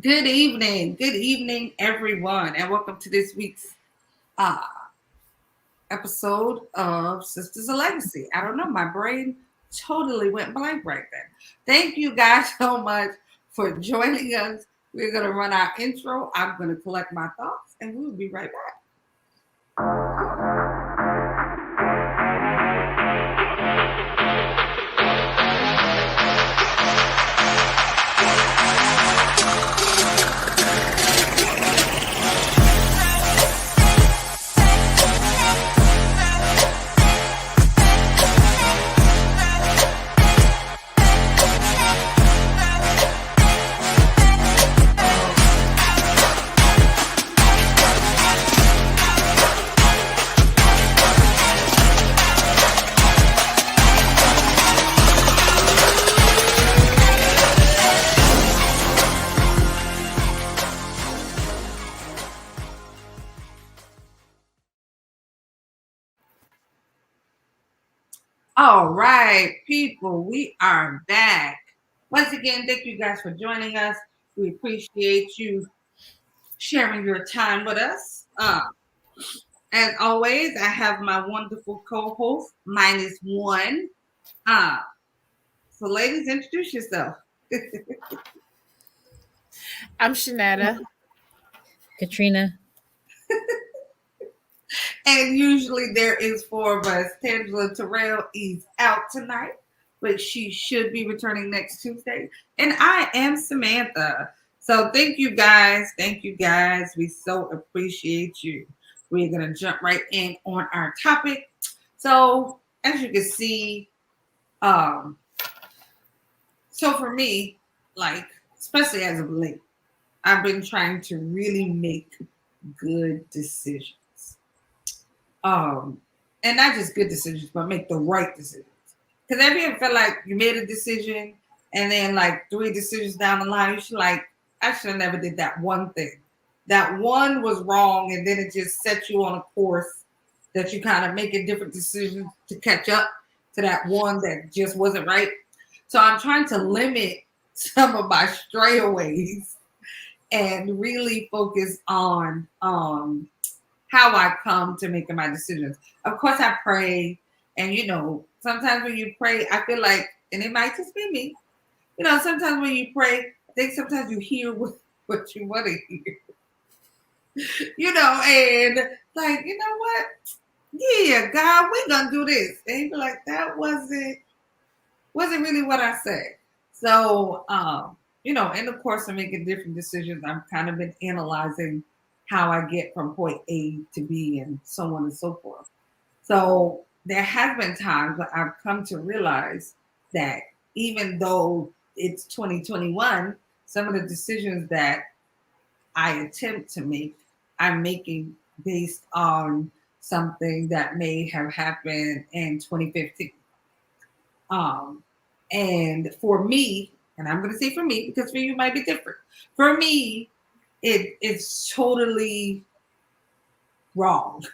Good evening, everyone, and welcome to this week's uh, episode of Sisters of Legacy. I don't know, my brain totally went blank right there. Thank you guys so much for joining us. We're going to run our intro. I'm going to collect my thoughts, and we'll be right back. All right, people, we are back. Once again, thank you guys for joining us. We appreciate you sharing your time with us. As always, I have my wonderful co-host, minus one. Uh, so ladies, introduce yourself. I'm Shanetta. Katrina. And usually there is four of us. Tangela Terrell is out tonight, but she should be returning next Tuesday. And I am Samantha. So thank you guys. Thank you guys. We so appreciate you. We're going to jump right in on our topic. So as you can see, um, so for me, like, especially as of late, I've been trying to really make good decisions. And not just good decisions, but make the right decisions. Because have you ever felt like you made a decision and then like three decisions down the line, you should like, I should have never did that one thing. That one was wrong, and then it just set you on a course that you kind of making different decisions to catch up to that one that just wasn't right. So I'm trying to limit some of my strayaways and really focus on how I come to making my decisions. Of course, I pray, and sometimes when you pray, I feel like, and it might just be me, sometimes when you pray, I think sometimes you hear what you want to hear, and like, you know what? Yeah, God, we're gonna do this. And you be like, that wasn't really what I said. So, in the course of making different decisions, I've kind of been analyzing how I get from point A to B and so on and so forth. So there has been times where I've come to realize that even though it's 2021, some of the decisions that I attempt to make, I'm making based on something that may have happened in 2015. And for me, and I'm going to say for me, because for you it might be different. For me, it's totally wrong.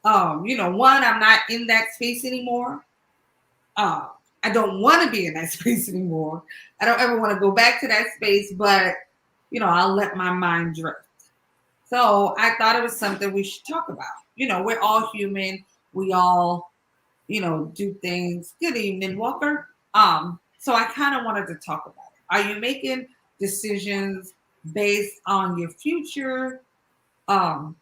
One, I'm not in that space anymore. I don't want to be in that space anymore. I don't ever want to go back to that space, but I'll let my mind drift. So I thought it was something we should talk about. We're all human. We all, do things. Good evening, Walker. So I kind of wanted to talk about it. Are you making decisions based on your future, and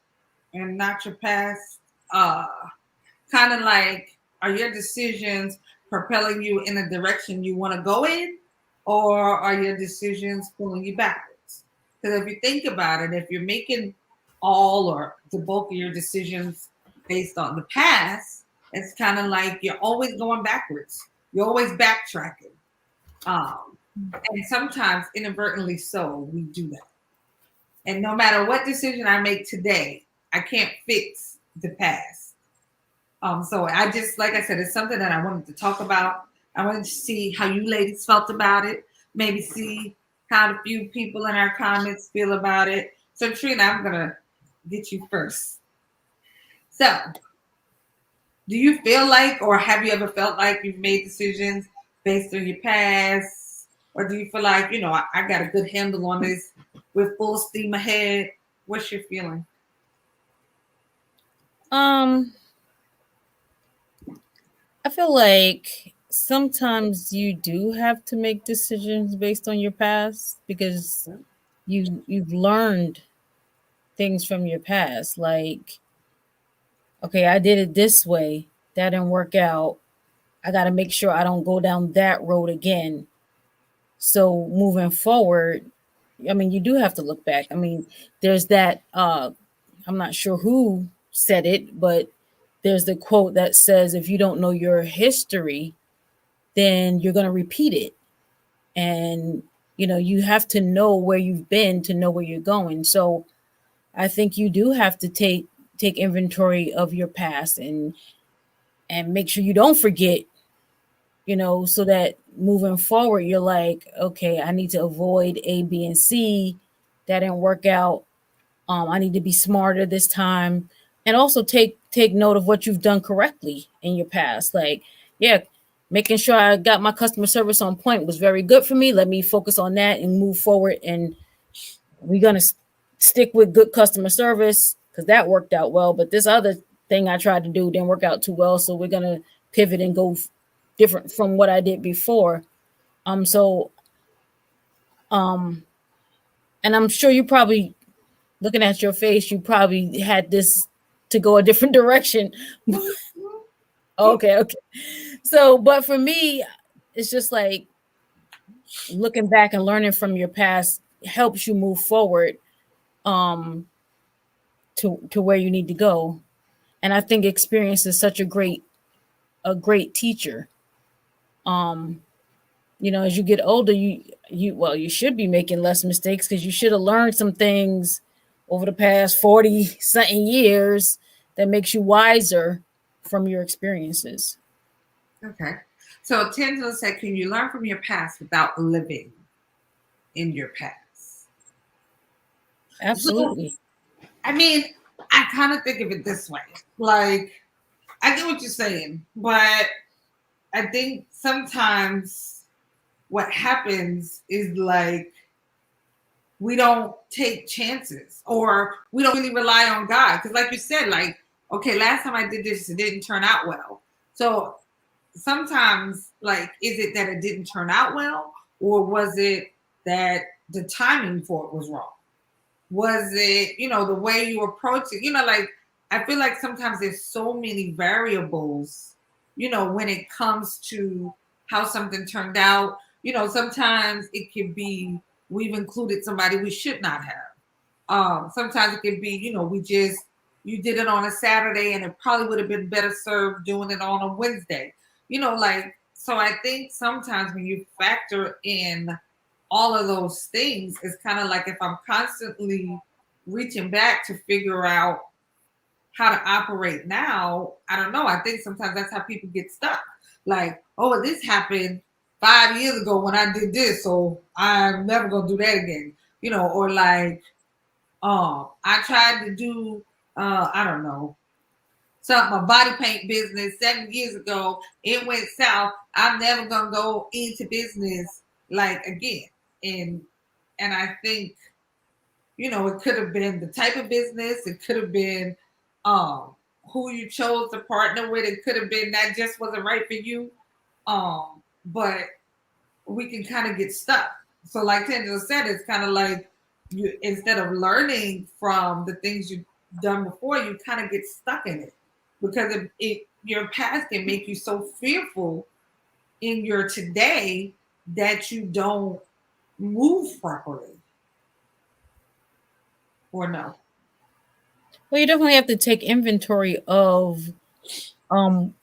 not your past? Kind of like, are your decisions propelling you in the direction you want to go in, or are your decisions pulling you backwards? Because if you think about it, if you're making all or the bulk of your decisions based on the past, it's kind of like you're always going backwards. You're always backtracking. And sometimes inadvertently so, we do that. And no matter what decision I make today, I can't fix the past. So I just, like I said, it's something that I wanted to talk about. I wanted to see how you ladies felt about it. Maybe see how the few people in our comments feel about it. So Trina, I'm going to get you first. So do you feel like, or have you ever felt like you've made decisions based on your past? Or do you feel like, I got a good handle on this with full steam ahead? What's your feeling? I feel like sometimes you do have to make decisions based on your past because you've learned things from your past. Like, okay, I did it this way, that didn't work out. I got to make sure I don't go down that road again. So moving forward, I mean, you do have to look back. I mean, there's that I'm not sure who said it, but there's the quote that says if you don't know your history, then you're going to repeat it. And you have to know where you've been to know where you're going. So I think you do have to take inventory of your past and make sure you don't forget, so that moving forward you're like, okay, I need to avoid A, B, and C. That didn't work out. I need to be smarter this time, and also take note of what you've done correctly in your past. Like, yeah, making sure I got my customer service on point was very good for me. Let me focus on that and move forward. And we're gonna stick with good customer service because that worked out well. But this other thing I tried to do didn't work out too well, so we're gonna pivot and go different from what I did before. So and I'm sure you probably, looking at your face, you probably had this to go a different direction. Okay. So, but for me, it's just like looking back and learning from your past helps you move forward to where you need to go. And I think experience is such a great teacher. As you get older, you should be making less mistakes because you should have learned some things over the past 40 something years that makes you wiser from your experiences. Okay. So Tangela said, can you learn from your past without living in your past? Absolutely. So, I mean, I kind of think of it this way. Like, I get what you're saying, but I think sometimes what happens is like we don't take chances or we don't really rely on God. Because like you said, like, okay, last time I did this, it didn't turn out well. So sometimes, like, is it that it didn't turn out well? Or was it that the timing for it was wrong? Was it, the way you approach it? Like, I feel like sometimes there's so many variables, when it comes to how something turned out. Sometimes it could be we've included somebody we should not have. Sometimes it could be, you did it on a Saturday and it probably would have been better served doing it on a Wednesday. Like, so I think sometimes when you factor in all of those things, it's kind of like if I'm constantly reaching back to figure out how to operate now, I don't know. I think sometimes that's how people get stuck. Like, oh, this happened 5 years ago when I did this, so I'm never gonna do that again. Or like, I tried to do, I don't know, something, a body paint business 7 years ago. It went south. I'm never gonna go into business like again. And I think, it could have been the type of business, it could have been who you chose to partner with, it could have been that just wasn't right for you. But we can kind of get stuck. So like Tangela said, it's kind of like you, instead of learning from the things you've done before, you kind of get stuck in it because your past can make you so fearful in your today that you don't move properly. Or no? Well, you definitely have to take inventory of, um,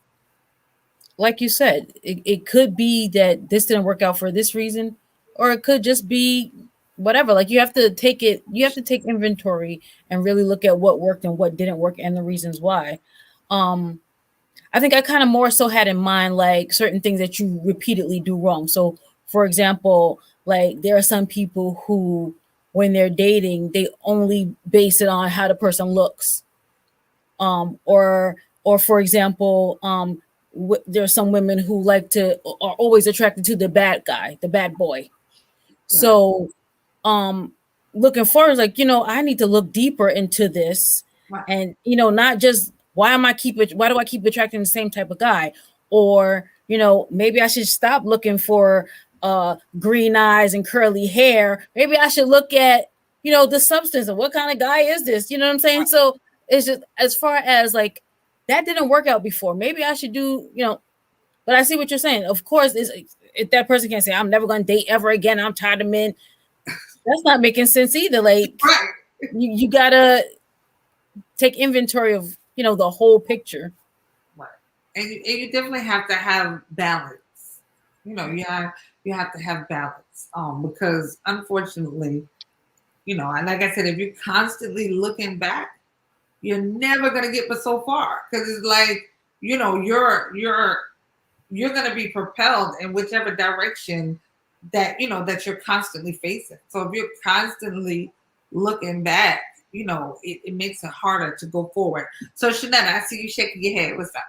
like you said, it could be that this didn't work out for this reason, or it could just be whatever. Like you have to take inventory and really look at what worked and what didn't work and the reasons why. Um, I think I kind of more so had in mind like certain things that you repeatedly do wrong. So, for example, like there are some people who, when they're dating, they only base it on how the person looks. Or for example, there are some women who are always attracted to the bad guy, the bad boy. Right. So, um, looking forward, like, I need to look deeper into this, Right. and not just why do I keep attracting the same type of guy, or maybe I should stop looking for green eyes and curly hair. Maybe I should look at the substance of what kind of guy is this. You know what I'm saying? So it's just, as far as like, that didn't work out before, maybe I should do, but I see what you're saying. Of course, if that person can't say, I'm never going to date ever again, I'm tired of men, that's not making sense either. Like, Right. you gotta take inventory of the whole picture. Right. And you definitely have to have balance. You have to have balance. Because unfortunately, and like I said, if you're constantly looking back, you're never gonna get but so far. Because it's like, you're gonna be propelled in whichever direction that you're constantly facing. So if you're constantly looking back, it makes it harder to go forward. So Shanetta, I see you shaking your head. What's up?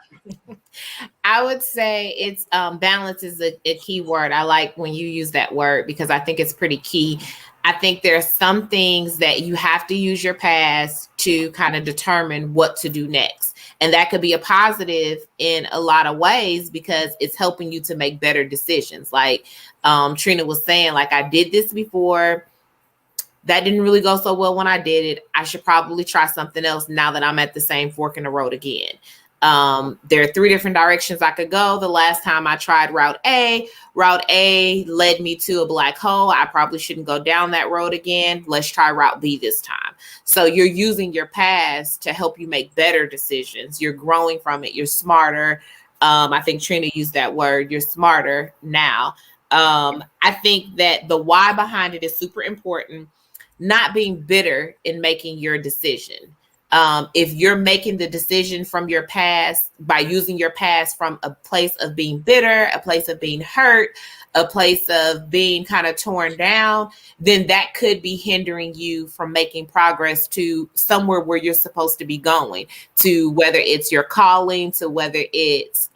I would say it's balance is a key word. I like when you use that word because I think it's pretty key. I think there's some things that you have to use your past to kind of determine what to do next. And that could be a positive in a lot of ways because it's helping you to make better decisions. Like Trina was saying, like, I did this before. That didn't really go so well when I did it. I should probably try something else now that I'm at the same fork in the road again. There are 3 different directions I could go. The last time I tried Route A led me to a black hole. I probably shouldn't go down that road again. Let's try Route B this time. So you're using your past to help you make better decisions. You're growing from it. You're smarter. I think Trina used that word. You're smarter now. I think that the why behind it is super important. Not being bitter in making your decision. If you're making the decision from your past by using your past from a place of being bitter, a place of being hurt, a place of being kind of torn down, then that could be hindering you from making progress to somewhere where you're supposed to be going, to whether it's your calling, to whether it's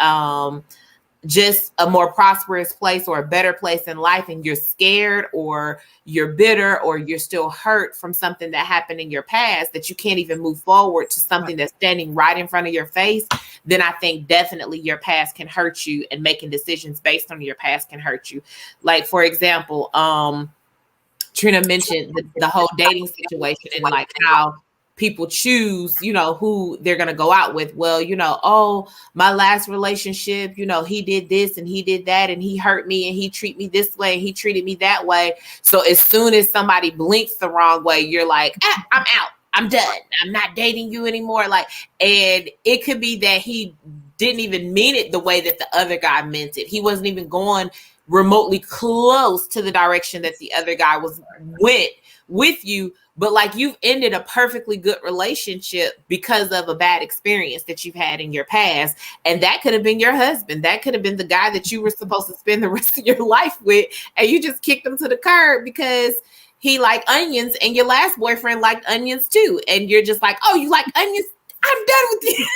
just a more prosperous place or a better place in life, and you're scared or you're bitter or you're still hurt from something that happened in your past that you can't even move forward to something that's standing right in front of your face, then I think definitely your past can hurt you, and making decisions based on your past can hurt you. Like, for example, Trina mentioned the whole dating situation and like how people choose, who they're going to go out with. Well, oh, my last relationship, he did this and he did that and he hurt me and he treated me this way and he treated me that way. So as soon as somebody blinks the wrong way, you're like, I'm out. I'm done. I'm not dating you anymore. Like, and it could be that he didn't even mean it the way that the other guy meant it. He wasn't even going remotely close to the direction that the other guy went with you, but like, you've ended a perfectly good relationship because of a bad experience that you've had in your past. And that could have been your husband. That could have been the guy that you were supposed to spend the rest of your life with, and you just kicked him to the curb because he liked onions and your last boyfriend liked onions too. And you're just like, oh, you like onions? I'm done with you.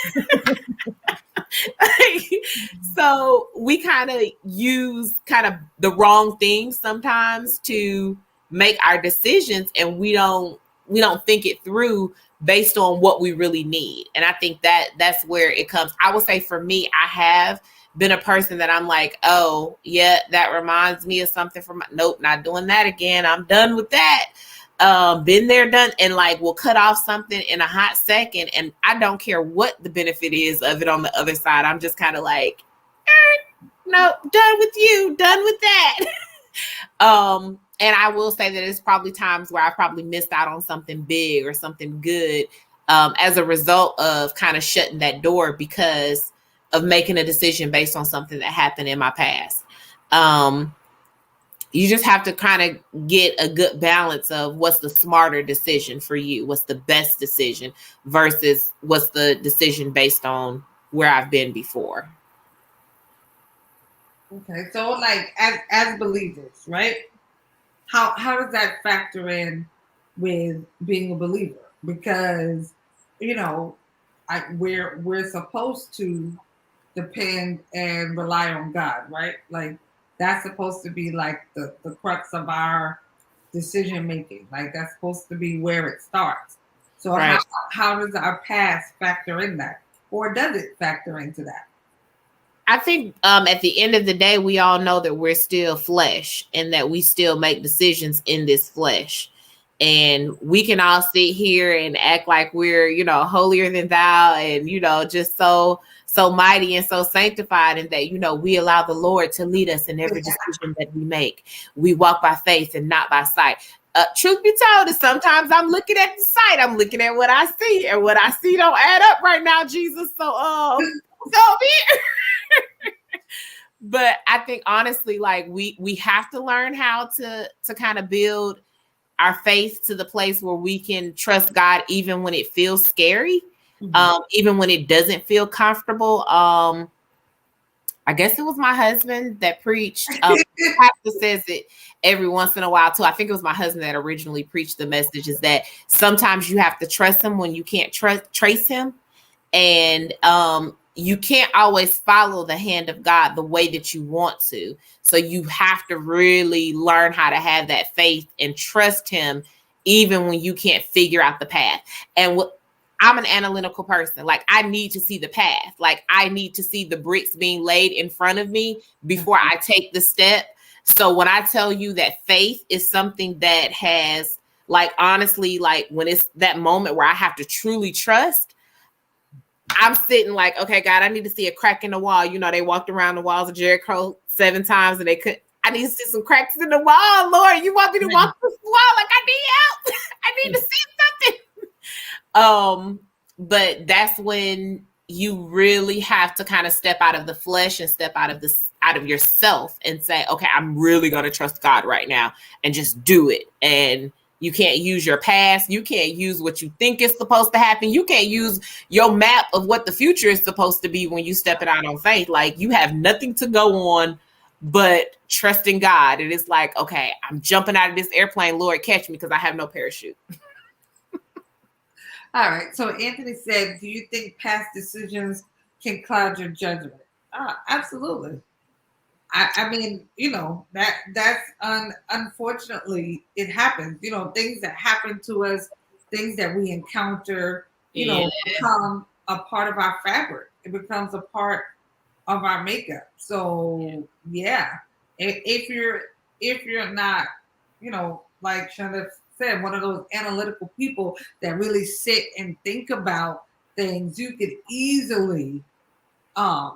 So we kind of use kind of the wrong things sometimes to make our decisions, and we don't think it through based on what we really need. And I think that's where it comes. I would say for me, I have been a person that I'm like, oh yeah, that reminds me of something from nope, not doing that again. I'm done with that. Been there, done, and like will cut off something in a hot second, and I don't care what the benefit is of it on the other side. I'm just kind of like, no, done with you, done with that. And I will say that it's probably times where I probably missed out on something big or something good as a result of kind of shutting that door because of making a decision based on something that happened in my past. You just have to kind of get a good balance of what's the smarter decision for you, what's the best decision versus what's the decision based on where I've been before. Okay, so like as believers, right? How does that factor in with being a believer? Because we're supposed to depend and rely on God, right? Like that's supposed to be like the crux of our decision making. Like that's supposed to be where it starts. So Right. how does our past factor in that, or does it factor into that? I think at the end of the day, we all know that we're still flesh and that we still make decisions in this flesh. And we can all sit here and act like we're, holier than thou and, just so mighty and so sanctified, and that, we allow the Lord to lead us in every decision that we make. We walk by faith and not by sight. Truth be told, is sometimes I'm looking at the sight. I'm looking at what I see, and what I see don't add up right now, Jesus. So be But I think honestly, like we have to learn how to kind of build our faith to the place where we can trust God even when it feels scary, even when it doesn't feel comfortable. I guess it was my husband that preached. Pastor says it every once in a while too. I think it was my husband that originally preached the message, is that sometimes you have to trust him when you can't trace him. And you can't always follow the hand of God the way that you want to. So you have to really learn how to have that faith and trust him, even when you can't figure out the path. And I'm an analytical person. Like, I need to see the path. Like, I need to see the bricks being laid in front of me before I take the step. So when I tell you that faith is something that has, like, honestly, like when it's that moment where I have to truly trust, I'm sitting like, okay, God, I need to see a crack in the wall. They walked around the walls of Jericho 7 times and they couldn't. I need to see some cracks in the wall, Lord. You want me to walk this wall? Like, I need help. I need to see something. But that's when you really have to kind of step out of the flesh and step out of yourself and say, okay, I'm really going to trust God right now and just do it. And you can't use your past. You can't use what you think is supposed to happen. You can't use your map of what the future is supposed to be when you step it out on faith. Like, you have nothing to go on but trusting God. And it's like, okay, I'm jumping out of this airplane. Lord, catch me, because I have no parachute. All right. So Anthony said, do you think past decisions can cloud your judgment? Absolutely. I mean, that's unfortunately it happens. Things that happen to us, things that we encounter, become a part of our fabric. It becomes a part of our makeup. So if you're not, like Shonda said, one of those analytical people that really sit and think about things, you could easily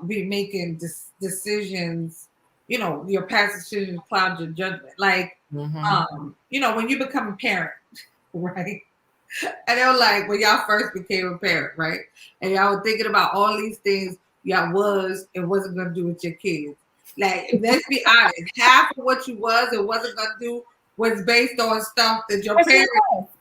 be making decisions. Your past decisions cloud your judgment. Like, when you become a parent, right? And they were like, when y'all first became a parent, right? And y'all were thinking about all these things y'all was and wasn't going to do with your kids. Like, let's be honest, half of what you was and wasn't going to do was based on stuff that your parents,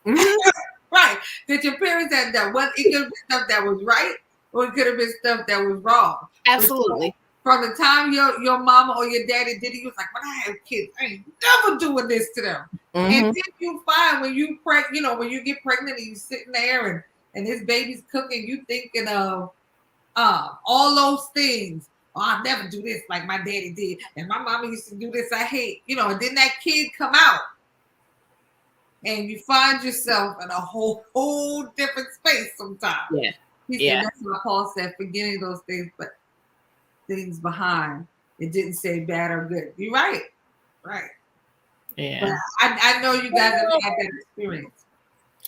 right, that your parents had done. It could have been stuff that was right, or it could have been stuff that was wrong. Absolutely. From the time your mama or your daddy did it, you was like, when I have kids, I ain't never doing this to them. And then you find when you when you get pregnant and you sitting there and this baby's cooking, you thinking of all those things. Oh, I'll never do this like my daddy did. And my mama used to do this, I hate. And then that kid come out. And you find yourself in a whole different space sometimes. Yeah. He said, that's what Paul said, forgetting those things, but things behind. It didn't say bad or good. You're right. Right. Yeah. But I know you guys have had that experience.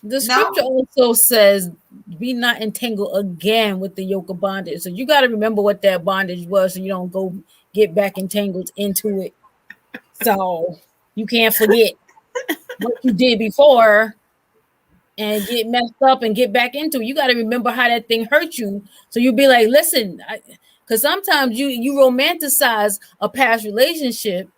The scripture also says, be not entangled again with the yoke of bondage. So you got to remember what that bondage was so you don't go get back entangled into it. So you can't forget what you did before and get messed up and get back into it. You got to remember how that thing hurt you. So you'll be like, listen, because sometimes you romanticize a past relationship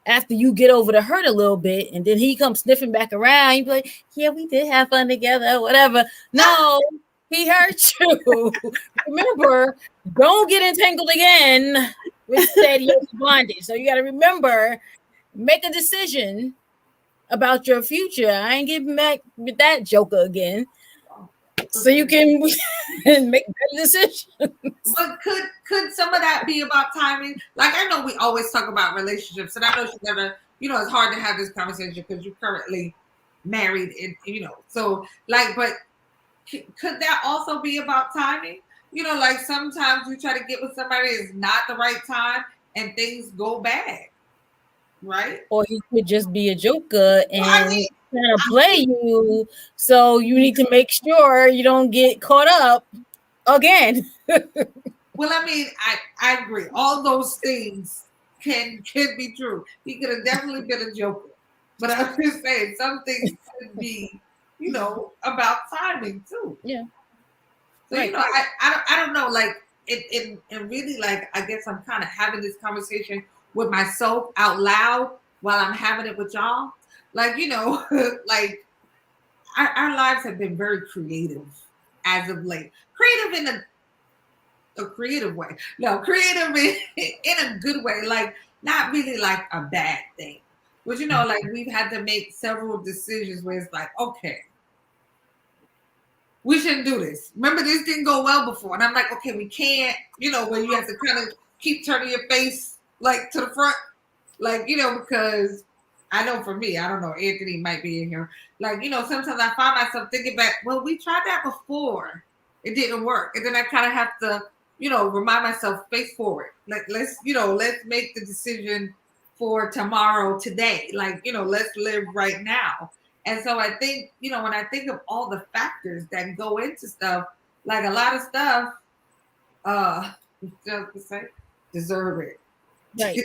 after you get over the hurt a little bit, and then he comes sniffing back around. You be like, yeah, we did have fun together, whatever. No, he hurt you. Remember, don't get entangled again with steady bondage. So you got to remember, make a decision about your future. I ain't getting back with that joker again. So you can make better decisions. But could some of that be about timing? Like, I know we always talk about relationships, and I know she never it's hard to have this conversation because you're currently married and, so like, but could that also be about timing? Like sometimes you try to get with somebody, it's not the right time and things go bad, right? Or he could just be a joker and Well, I mean, trying to play you. So you need to make sure you don't get caught up again. well, I mean, I agree. All those things can be true. He could have definitely been a joker. But I'm just saying some things could be, about timing too. Yeah. So Right. I don't know, like it really, like, I guess I'm kind of having this conversation with myself out loud while I'm having it with y'all. Like, like our lives have been very creative as of late. Creative in a creative way. No, creative in a good way, like not really like a bad thing. But like we've had to make several decisions where it's like, okay, we shouldn't do this. Remember, this didn't go well before. And I'm like, okay, we can't, where you have to kind of keep turning your face like to the front. Like, because I know for me, I don't know, Anthony might be in here. Like, sometimes I find myself thinking back, well, we tried that before. It didn't work. And then I kind of have to, remind myself, face forward. Let's make the decision for tomorrow, today. Like, let's live right now. And so I think, when I think of all the factors that go into stuff, like a lot of stuff, just to say, deserve it. Right.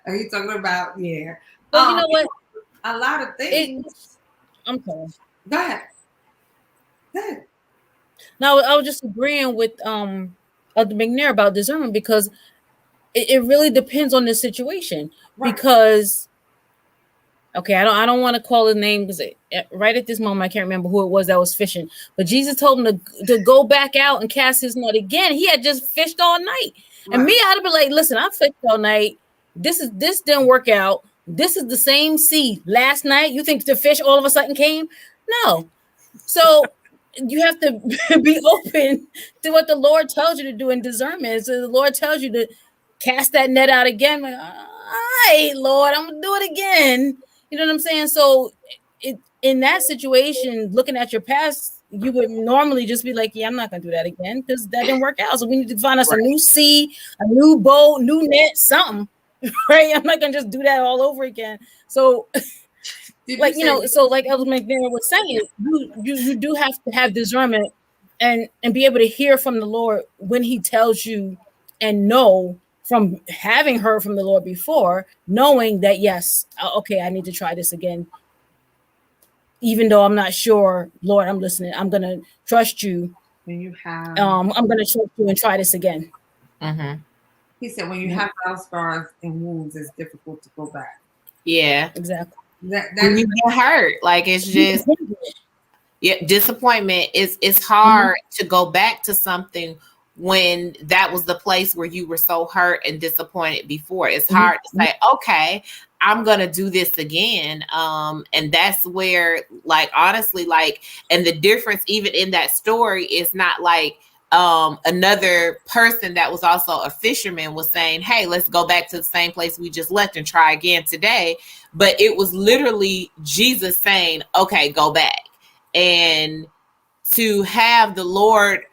Are you talking about? Yeah. But you know what? A lot of things. I'm sorry. Go ahead. Go ahead. No, I was just agreeing with Elder McNair about discernment because it really depends on the situation. Right. Because okay, I don't want to call his name because right at this moment I can't remember who it was that was fishing. But Jesus told him to go back out and cast his net again. He had just fished all night, right. And me, I'd have been like, "Listen, I fished all night. This didn't work out. This is the same sea last night. You think the fish all of a sudden came? No. So you have to be open to what the Lord tells you to do in discernment. So the Lord tells you to cast that net out again. Like, all right, Lord, I'm gonna do it again." You know what I'm saying? So in that situation, looking at your past, you would normally just be like, yeah, I'm not going to do that again because that didn't work out. So we need to find us a new sea, a new boat, new net, something, right? I'm not going to just do that all over again. So like, so like Elder McNair was saying, you do have to have discernment and be able to hear from the Lord when he tells you and know from having heard from the Lord before, knowing that, yes, okay, I need to try this again. Even though I'm not sure, Lord, I'm listening. I'm going to trust you. When you have, I'm going to trust you and try this again. Mm-hmm. He said, when you have battle scars and wounds, it's difficult to go back. Yeah. Exactly. When you get hurt, like it's just, disappointment. It's hard to go back to something when that was the place where you were so hurt and disappointed before. It's hard to say, okay, I'm going to do this again. And that's where, like, honestly, like, and the difference even in that story is not like another person that was also a fisherman was saying, hey, let's go back to the same place we just left and try again today. But it was literally Jesus saying, okay, go back. And to have the Lord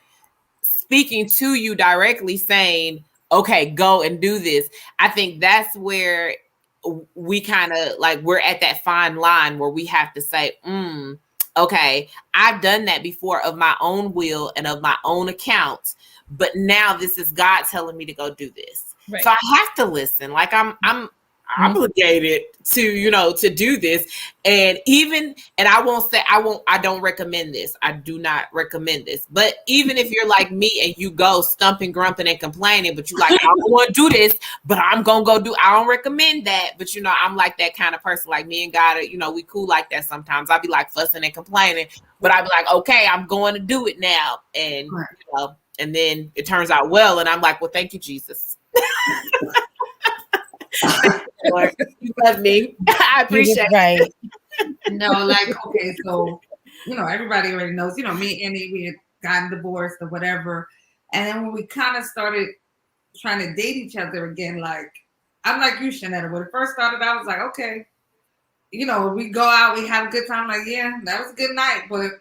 speaking to you directly saying, okay, go and do this. I think that's where we kind of like, we're at that fine line where we have to say, okay, I've done that before of my own will and of my own account, but now this is God telling me to go do this. Right. So I have to listen. Like I'm obligated to, to do this. And I don't recommend this. I do not recommend this. But even if you're like me and you go stumping, grumping and complaining, but you like, I don't want to do this, but I'm going to go do, I don't recommend that. But, I'm like that kind of person, like me and God, we cool like that sometimes. I'll be like fussing and complaining, but I'll be like, okay, I'm going to do it now. And, and then it turns out well. And I'm like, well, thank you, Jesus. Lord, you love me. I appreciate it. Right. No, like, okay, so, everybody already knows, me and Andy, we had gotten divorced or whatever. And then when we kind of started trying to date each other again, like, I'm like you, Shanetta. When it first started, I was like, okay, we go out, we have a good time. Like, yeah, that was a good night, but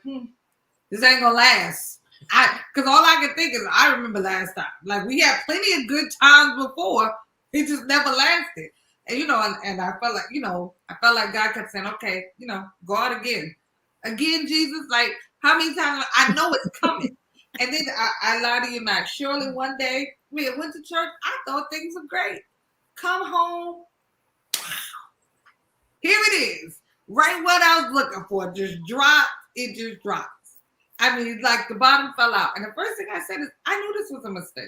this ain't gonna last. Because all I can think is, I remember last time. Like, we had plenty of good times before. It just never lasted. And, and I felt like God kept saying, okay, go out again. Again, Jesus, like, how many times? I know it's coming. And then I lie to you not. Surely one day, we went to church. I thought things were great. Come home. Here it is. Right what I was looking for. Just dropped. It just dropped. I mean, like the bottom fell out. And the first thing I said is, I knew this was a mistake.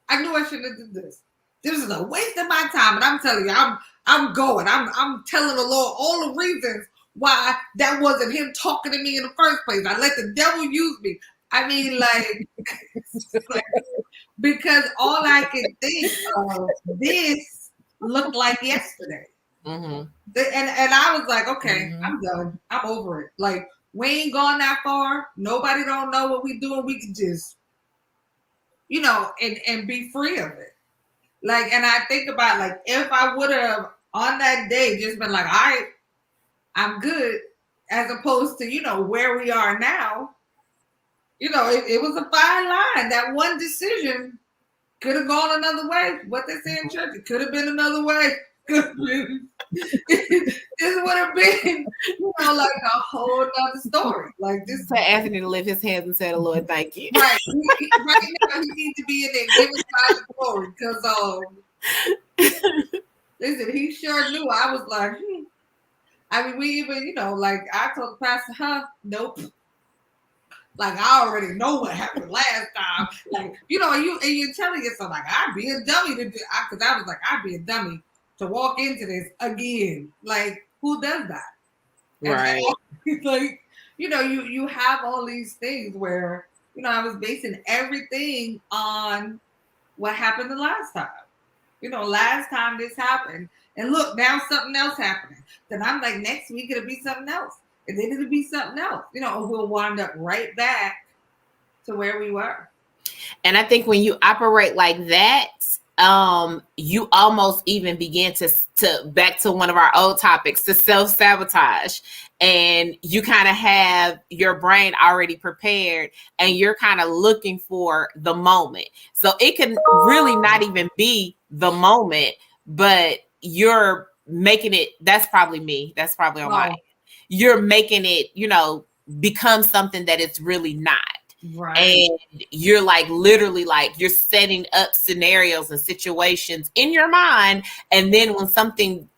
I knew I shouldn't have did this. This is a waste of my time. And I'm telling you, I'm going. I'm telling the Lord all the reasons why that wasn't him talking to me in the first place. I let the devil use me. I mean, like because all I could think of this looked like yesterday. Mm-hmm. And I was like, okay, I'm done. I'm over it. Like, we ain't gone that far. Nobody don't know what we doing. We can just, and be free of it. Like, and I think about, like, if I would have on that day just been like, all right, I'm good, as opposed to, where we are now, it was a fine line. That one decision could have gone another way. What they say in church, it could have been another way. This would have been, like a whole other story. Like this. For Anthony to lift his hands and say, "The Lord, thank you." Right. Right now, he needs to be in there giving God the glory because listen, he sure knew. I was like, I mean, we even, like I told the pastor, nope. Like, I already know what happened last time. Like, you're telling yourself, like, I'd be a dummy to do, because I was like, I'd be a dummy to walk into this again. Like, who does that? Right. And like, you have all these things where, I was basing everything on what happened the last time. Last time this happened. And look, now something else happening. Then I'm like, next week it'll be something else. And then it'll be something else. We'll wind up right back to where we were. And I think when you operate like that, you almost even begin to back to one of our old topics, to self-sabotage. And you kind of have your brain already prepared and you're kind of looking for the moment. So it can really not even be the moment, but you're making it. That's probably me. That's probably on my end. You're making it, become something that it's really not. Right. And you're like literally like you're setting up scenarios and situations in your mind. And then when something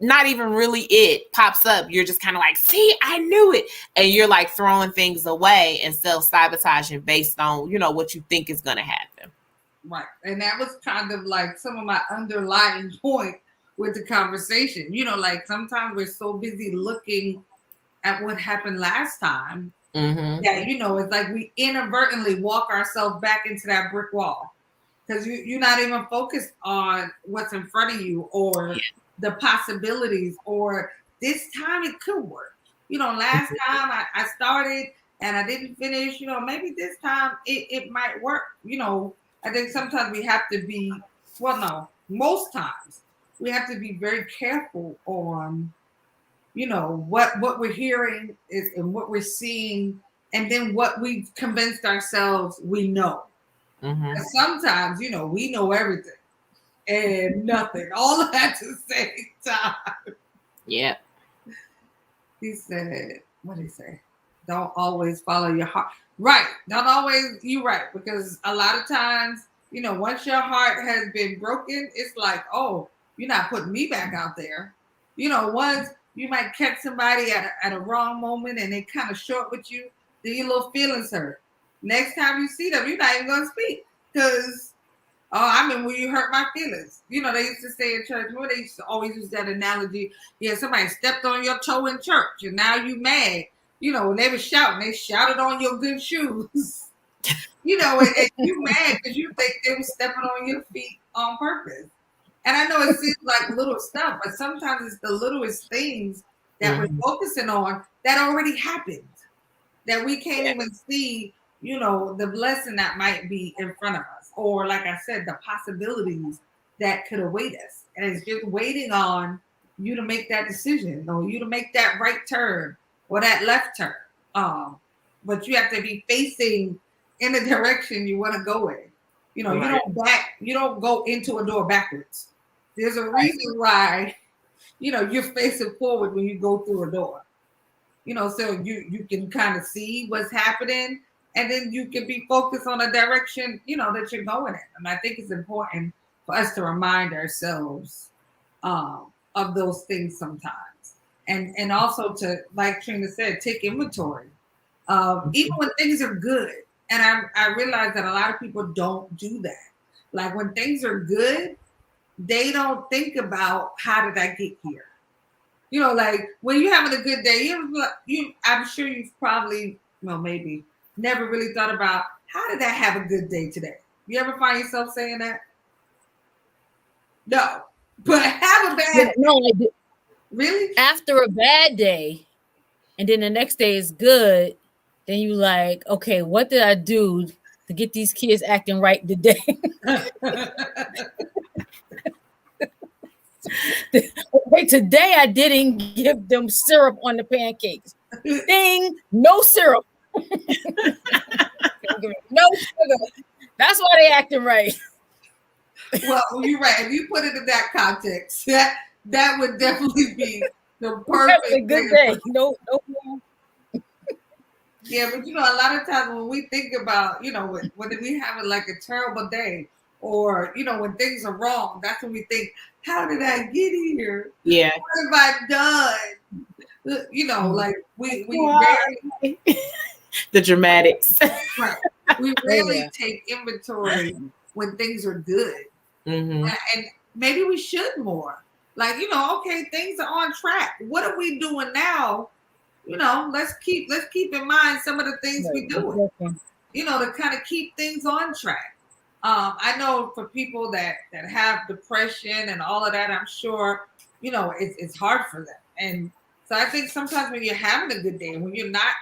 not even really it pops up, you're just kind of like, see, I knew it. And you're like throwing things away and self-sabotaging based on, what you think is going to happen. Right. And that was kind of like some of my underlying point with the conversation. Like sometimes we're so busy looking at what happened last time that, it's like we inadvertently walk ourselves back into that brick wall because you're not even focused on what's in front of you or the possibilities, or this time it could work. Last time I started and I didn't finish, maybe this time it might work. I think sometimes we have to be, most times we have to be very careful on, what we're hearing is and what we're seeing, and then what we've convinced ourselves we know. And sometimes, we know everything and nothing, all at the same time. Yeah. He said, what did he say? Don't always follow your heart. Right. Don't always, you're right. Because a lot of times, once your heart has been broken, it's like, oh, you're not putting me back out there. Once you might catch somebody at a wrong moment and they kind of short with you, then your little feelings hurt. Next time you see them, you're not even going to speak because, I mean, when you hurt my feelings. They used to say in church, they used to always use that analogy. Yeah, somebody stepped on your toe in church and now you mad. When they were shouting, they shouted on your good shoes. And you mad because you think they were stepping on your feet on purpose. And I know it seems like little stuff, but sometimes it's the littlest things that we're focusing on that already happened, that we can't even see, the blessing that might be in front of us. Or like I said, the possibilities that could await us. And it's just waiting on you to make that decision or you to make that right turn or that left turn. But you have to be facing in the direction you want to go in. You know, Right. you don't go into a door backwards. There's a reason why, you know, you're facing forward when you go through a door. You know, so you can kind of see what's happening and then you can be focused on a direction, you know, that you're going in. And I think it's important for us to remind ourselves of those things sometimes. And also to, like Trina said, take inventory. Even when things are good. And I realize that a lot of people don't do that. Like when things are good, they don't think about how did I get here? You know, like when you're having a good day, I'm sure you've probably, well, maybe never really thought about how did I have a good day today? You ever find yourself saying that? No, but have a bad. No, I do. Really? After a bad day, and then the next day is good, then you like, okay, what did I do to get these kids acting right today? Wait, today I didn't give them syrup on the pancakes. Ding, no syrup. No sugar. That's why they acting right. Well, you're right. If you put it in that context, that would definitely be the perfect a good day. No. Yeah, but you know, a lot of times when we think about, you know, when we having like a terrible day, or you know, when things are wrong, that's when we think, how did I get here? Yeah. What have I done? You know, like we rarely the dramatics. right. We rarely take inventory when things are good. Mm-hmm. And maybe we should more. Like, you know, okay, things are on track. What are we doing now? You know, let's keep in mind some of the things we do. You know, to kind of keep things on track. I know for people that have depression and all of that, I'm sure, you know, it's hard for them. And so I think sometimes when you're having a good day, when you're not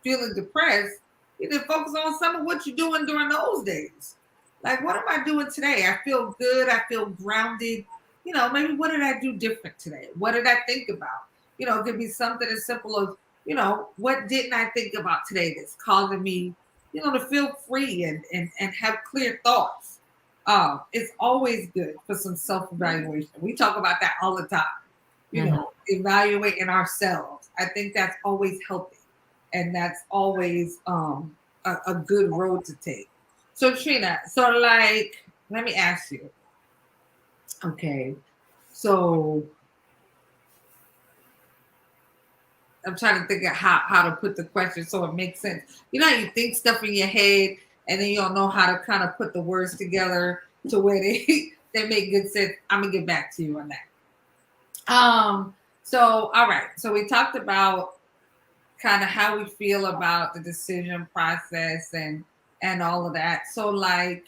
feeling depressed, you need to focus on some of what you're doing during those days. Like, what am I doing today? I feel good. I feel grounded. You know, maybe what did I do different today? What did I think about? You know, it could be something as simple as, you know, what didn't I think about today that's causing me, you know, to feel free and have clear thoughts. It's always good for some self-evaluation. We talk about that all the time. You know, evaluating ourselves. I think that's always healthy. And that's always a good road to take. So Trina, so like, let me ask you. Okay, so I'm trying to think of how to put the question so it makes sense. You know how you think stuff in your head and then you don't know how to kind of put the words together to where they make good sense. I'm gonna get back to you on that. So all right. So we talked about kind of how we feel about the decision process and all of that. So like,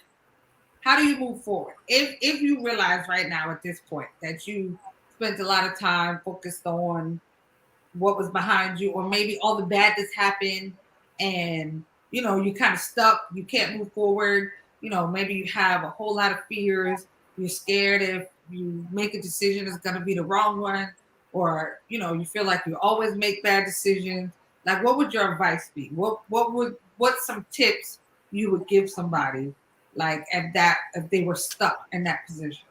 how do you move forward? If you realize right now at this point that you spent a lot of time focused on what was behind you, or maybe all the bad that's happened and you know you kind of stuck, you can't move forward, you know, maybe you have a whole lot of fears, you're scared if you make a decision it's going to be the wrong one, or you know you feel like you always make bad decisions. Like, what would your advice be? What's some tips you would give somebody like at that if they were stuck in that position?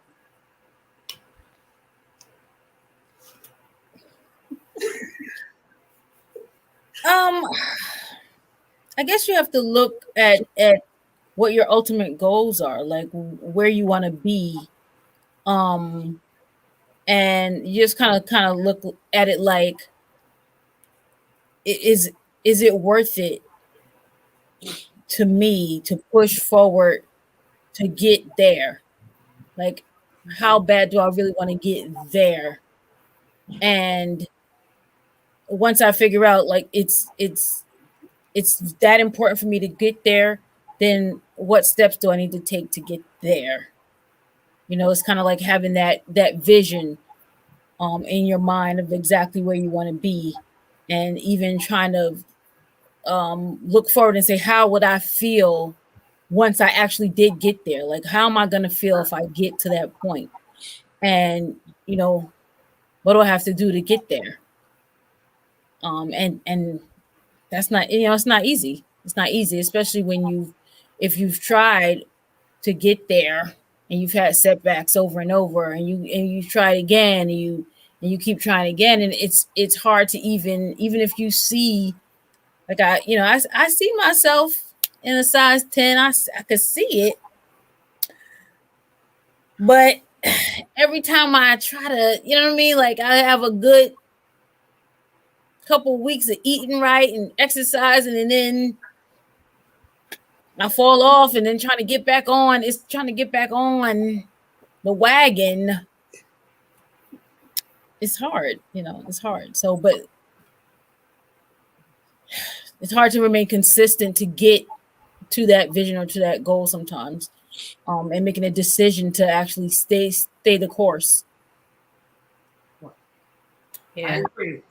I guess you have to look at what your ultimate goals are, like where you want to be, and you just kind of look at it like, is it worth it to me to push forward to get there? Like, how bad do I really want to get there? And once I figure out like it's that important for me to get there, then what steps do I need to take to get there? You know, it's kind of like having that vision in your mind of exactly where you want to be, and even trying to look forward and say, how would I feel once I actually did get there. Like, how am I going to feel if I get to that point? And, you know, what do I have to do to get there? And that's not, you know, it's not easy. It's not easy, especially when if you've tried to get there and you've had setbacks over and over, and you try it again, and you keep trying again, and it's hard to even if you see, like, I see myself in a size 10. I could see it, but every time I try to, you know what I mean, like, I have a good couple weeks of eating right and exercising, and then I fall off, and then trying to get back on. It's trying to get back on the wagon. It's hard, you know, it's hard. So, but it's hard to remain consistent to get to that vision or to that goal sometimes, and making a decision to actually stay the course. I agree.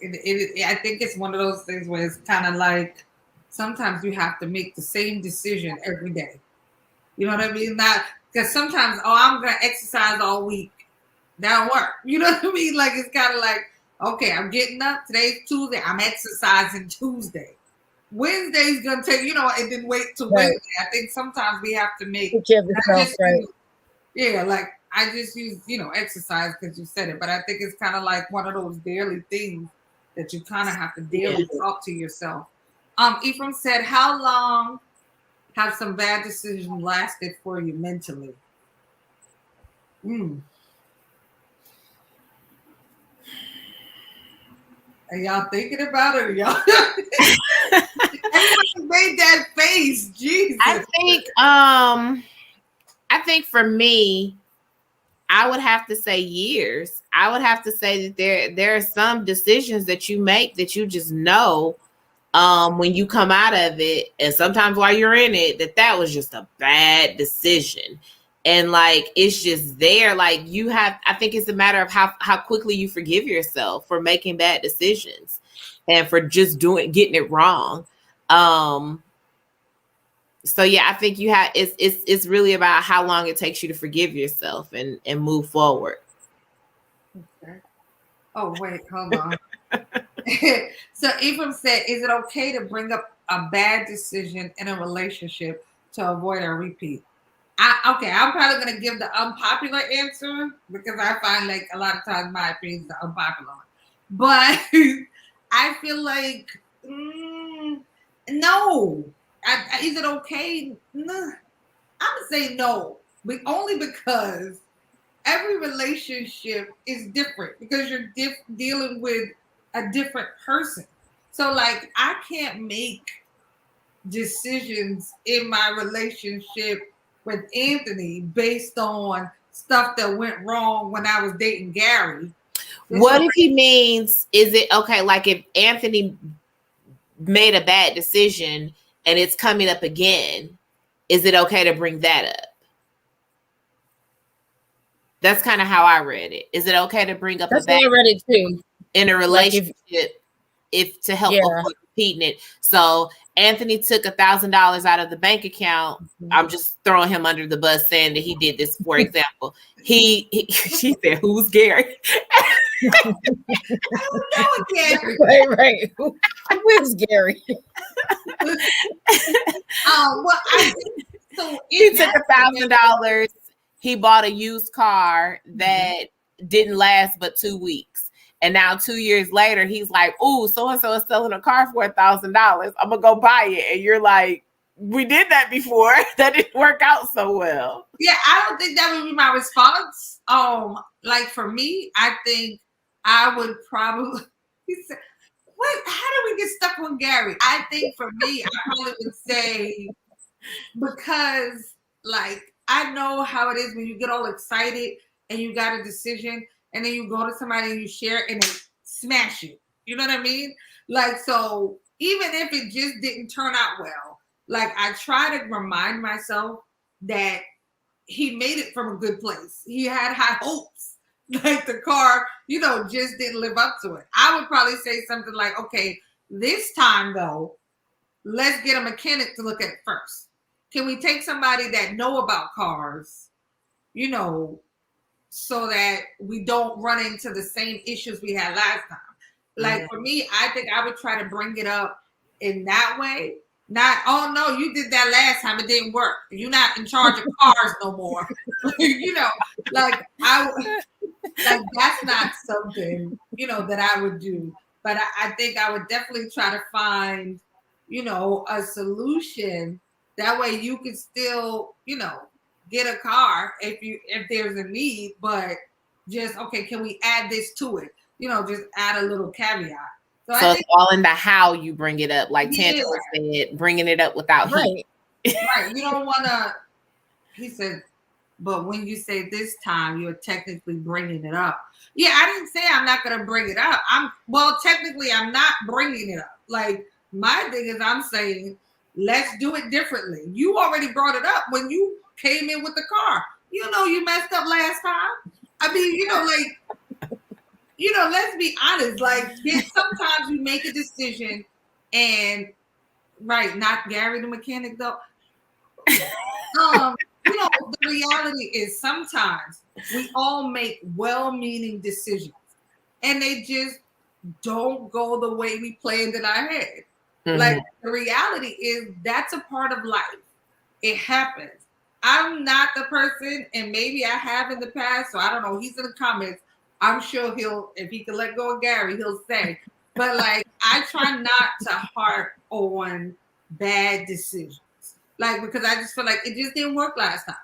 I think it's one of those things where it's kind of like sometimes you have to make the same decision every day. You know what I mean? Not because sometimes, I'm going to exercise all week. That'll work. You know what I mean? Like, it's kind of like, okay, I'm getting up. Today's Tuesday. I'm exercising Tuesday. Wednesday's going to take, and then wait till Wednesday. I think sometimes we have to make. Take care of yourself, right? Yeah, like I just use, exercise because you said it, but I think it's kind of like one of those daily things that you kind of have to daily talk to yourself. Ephraim said, how long have some bad decisions lasted for you mentally? Are y'all thinking about it? Or y'all everybody made that face. Jesus. I think for me, I would have to say years. I would have to say that there are some decisions that you make that you just know, when you come out of it, and sometimes while you're in it, that was just a bad decision. And like, it's just there. Like, I think it's a matter of how quickly you forgive yourself for making bad decisions and for just getting it wrong. So yeah, I think it's really about how long it takes you to forgive yourself and move forward. Okay. Oh, wait, hold on. So Ephraim said, is it okay to bring up a bad decision in a relationship to avoid a repeat? I'm probably going to give the unpopular answer because I find like a lot of times my opinion is the unpopular one. But I feel like, no. Is it okay? No. I'm going to say no, but only because every relationship is different because you're dealing with a different person. So like, I can't make decisions in my relationship with Anthony based on stuff that went wrong when I was dating Gary. What if he means, is it okay, like if Anthony made a bad decision and it's coming up again, is it okay to bring that up? That's kind of how I read it. Is it okay to bring up That's how I read it too. In a relationship, like if to help avoid repeating it? So Anthony took $1,000 out of the bank account. I'm just throwing him under the bus saying that he did this, for example. She said, who's Gary? I don't know Gary. Right. Who is Gary? So he took $1,000. He bought a used car that didn't last but 2 weeks. And now 2 years later, he's like, "Ooh, so-and-so is selling a car for $1,000. I'm going to go buy it." And you're like, we did that before. That didn't work out so well. Yeah, I don't think that would be my response. Like for me, I think I would probably, he said, how do we get stuck on Gary? I think for me, I probably would say, because like, I know how it is when you get all excited and you got a decision and then you go to somebody and you share and they smash it. You know what I mean? Like, so even if it just didn't turn out well, like I try to remind myself that he made it from a good place. He had high hopes. Like the car, just didn't live up to it. I would probably say something like, okay, this time though, let's get a mechanic to look at it first. can we take somebody that know about cars, you know, so that we don't run into the same issues we had last time. Like for me, I think I would try to bring it up in that way. Not, oh no, you did that last time, it didn't work. You're not in charge of cars no more. You know, like like that's not something, you know, that I would do. But I think I would definitely try to find, you know, a solution. That way you could still, you know, get a car if there's a need, but just okay, can we add this to it? You know, just add a little caveat. So I think it's all in the how you bring it up, like Tangela said, bringing it up without heat. Right. You don't want to. He said, but when you say this time, you're technically bringing it up. Yeah, I didn't say I'm not going to bring it up. Technically, I'm not bringing it up. Like my thing is, I'm saying let's do it differently. You already brought it up when you came in with the car. You know, you messed up last time. I mean, you know, like, you know, let's be honest. Like, sometimes you make a decision and, right, not Gary the mechanic, though. You know, the reality is sometimes we all make well-meaning decisions and they just don't go the way we planned in our head. Mm-hmm. Like, the reality is that's a part of life. It happens. I'm not the person, and maybe I have in the past, so I don't know. He's in the comments. I'm sure if he can let go of Gary, he'll say. But like, I try not to harp on bad decisions. Like, because I just feel like it just didn't work last time.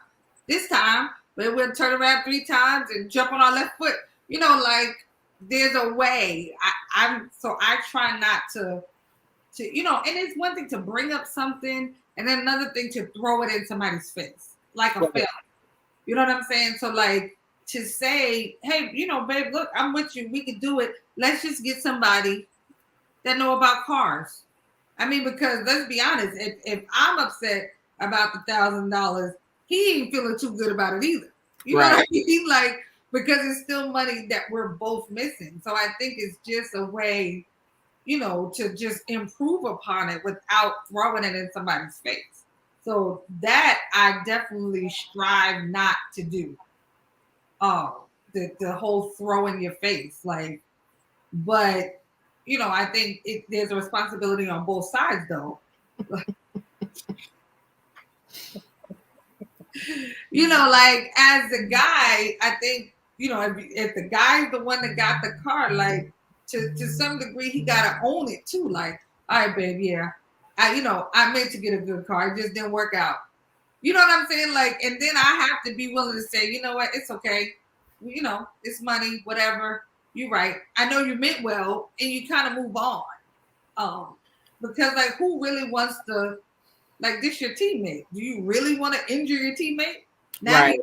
This time, we'll turn around 3 times and jump on our left foot. You know, like, there's a way. I try not to, you know, and it's one thing to bring up something and then another thing to throw it in somebody's face, like a film. You know what I'm saying? So like to say, hey, you know, babe, look, I'm with you. We can do it. Let's just get somebody that know about cars. I mean, because let's be honest, if I'm upset about the $1,000, he ain't feeling too good about it either. You know what I mean? Like, because it's still money that we're both missing. So I think it's just a way, you know, to just improve upon it without throwing it in somebody's face. So that I definitely strive not to do. The whole throw in your face, like, but you know, I think there's a responsibility on both sides, though. You know, like as a guy, I think, you know, if the guy's the one that got the car, like to some degree, he gotta own it too. Like, all right, babe, yeah, I meant to get a good car, it just didn't work out. You know what I'm saying? Like, and then I have to be willing to say, you know what, it's okay. You know, it's money, whatever. You're right. I know you meant well, and you kind of move on. Because like, who really wants to, like, this your teammate? Do you really want to injure your teammate? Now, right.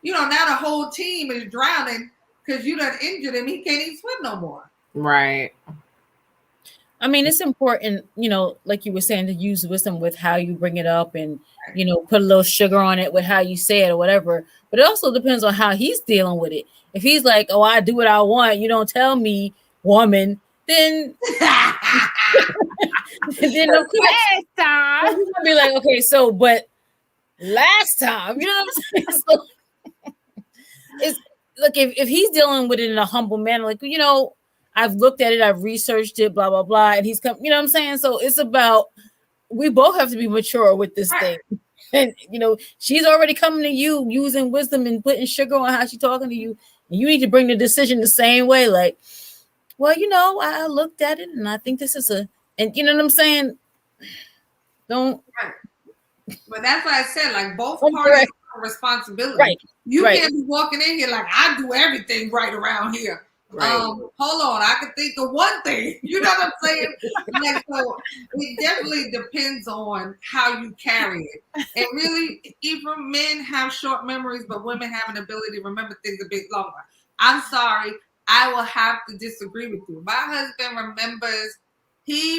You know, now the whole team is drowning because you done injured him. He can't even swim no more. Right. I mean, it's important, you know, like you were saying, to use wisdom with how you bring it up and, you know, put a little sugar on it with how you say it or whatever. But it also depends on how he's dealing with it. If he's like, oh, I do what I want, you don't tell me, woman, then then of course, last time he's gonna be like, okay, so but last time, you know what I'm saying? So it's look, if he's dealing with it in a humble manner, like, you know, I've looked at it, I've researched it, blah, blah, blah. And he's come, you know what I'm saying? So it's about, we both have to be mature with this thing. And, you know, she's already coming to you using wisdom and putting sugar on how she's talking to you. And you need to bring the decision the same way. Like, well, you know, I looked at it and I think this is and you know what I'm saying? Don't. Right. But that's why I said, like, both parties have responsibility. Right. You can't be walking in here like, I do everything right around here. Right. Hold on, I can think of one thing. You know what I'm saying? Like, so it definitely depends on how you carry it. And really, even men have short memories, but women have an ability to remember things a bit longer. I'm sorry, I will have to disagree with you. My husband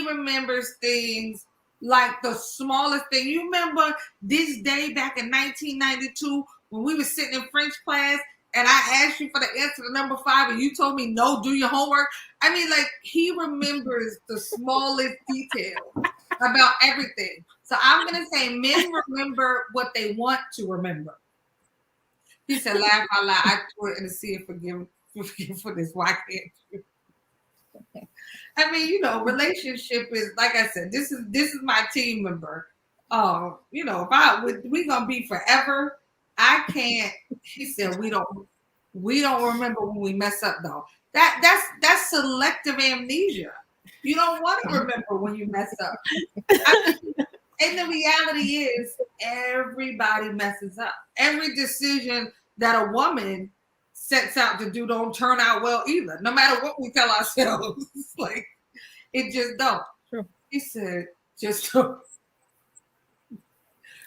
remembers things like the smallest thing. You remember this day back in 1992 when we were sitting in French class and I asked you for the answer to number 5 and you told me no, do your homework. I mean, like, he remembers the smallest detail. about everything. So I'm going to say men remember what they want to remember. He said, laugh out loud. I threw it in the sea and forgive for this. Why can't you? I mean, you know, relationship is, like I said, this is my team member. You know, if we gonna be forever, I can't. He said we don't remember when we mess up though. That's selective amnesia. You don't want to remember when you mess up. I mean, and the reality is everybody messes up. Every decision that a woman sets out to do don't turn out well either, no matter what we tell ourselves. Like, it just don't. Sure. He said, just don't.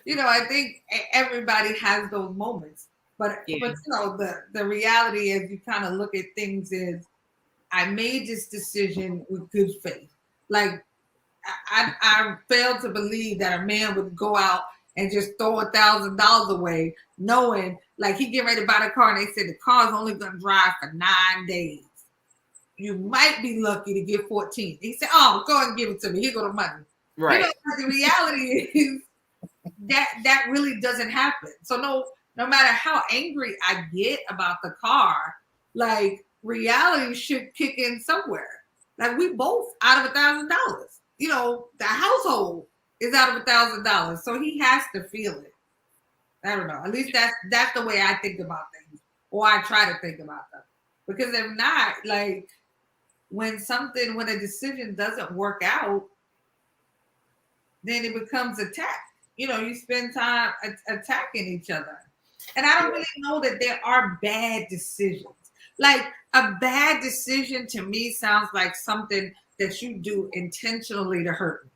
You know, I think everybody has those moments. But you know, the reality is you kind of look at things as, I made this decision with good faith. Like, I failed to believe that a man would go out and just throw $1,000 away, knowing like he get ready to buy the car and they said the car's only gonna drive for 9 days. You might be lucky to get 14. He said, "Oh, go and give it to me. Here go the money." Right. You know, the reality is that really doesn't happen. So no matter how angry I get about the car, like reality should kick in somewhere. Like we both out of $1,000. You know, the household is out of $1,000, so he has to feel it. I don't know. At least that's the way I think about things, or I try to think about them. Because if not, like when a decision doesn't work out, then it becomes attack. You know, you spend time attacking each other, and I don't really know that there are bad decisions. Like a bad decision to me sounds like something that you do intentionally to hurt me.